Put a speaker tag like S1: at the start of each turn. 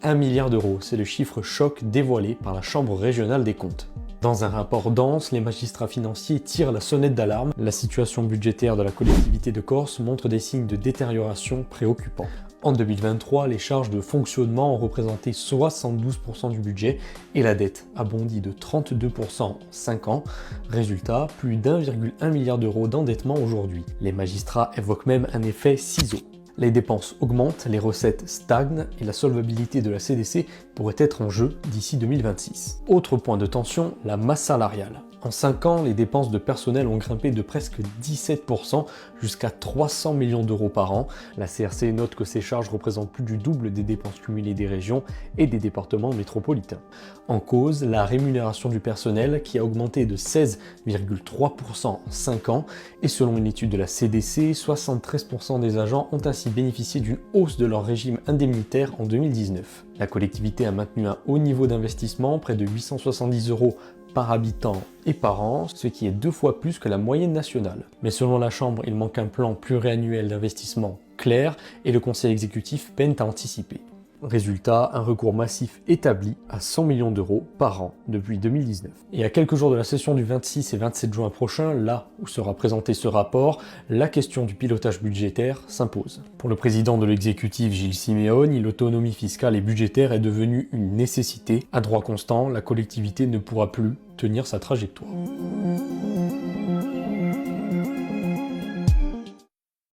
S1: 1 milliard d'euros. C'est le chiffre choc dévoilé par la Chambre régionale des comptes. Dans un rapport dense, les magistrats financiers tirent la sonnette d'alarme. La situation budgétaire de la collectivité de Corse montre des signes de détérioration préoccupants. En 2023, les charges de fonctionnement ont représenté 72% du budget et la dette a bondi de 32% en 5 ans. Résultat, plus d'1,1 milliard d'euros d'endettement aujourd'hui. Les magistrats évoquent même un effet ciseau. Les dépenses augmentent, les recettes stagnent et la solvabilité de la CDC pourrait être en jeu d'ici 2026. Autre point de tension, la masse salariale. En 5 ans, les dépenses de personnel ont grimpé de presque 17% jusqu'à 300 millions d'euros par an. La CRC note que ces charges représentent plus du double des dépenses cumulées des régions et des départements métropolitains. En cause, la rémunération du personnel qui a augmenté de 16,3% en 5 ans et selon une étude de la CDC, 73% des agents ont ainsi bénéficié d'une hausse de leur régime indemnitaire en 2019. La collectivité a maintenu un haut niveau d'investissement, près de 870 euros par habitant et par an, ce qui est 2 fois plus que la moyenne nationale. Mais selon la Chambre, il manque un plan pluriannuel d'investissement clair et le Conseil exécutif peine à anticiper. Résultat, un recours massif établi à 100 millions d'euros par an depuis 2019. Et à quelques jours de la session du 26 et 27 juin prochain, là où sera présenté ce rapport, la question du pilotage budgétaire s'impose. Pour le président de l'exécutif Gilles Simeoni, l'autonomie fiscale et budgétaire est devenue une nécessité. À droit constant, la collectivité ne pourra plus tenir sa trajectoire.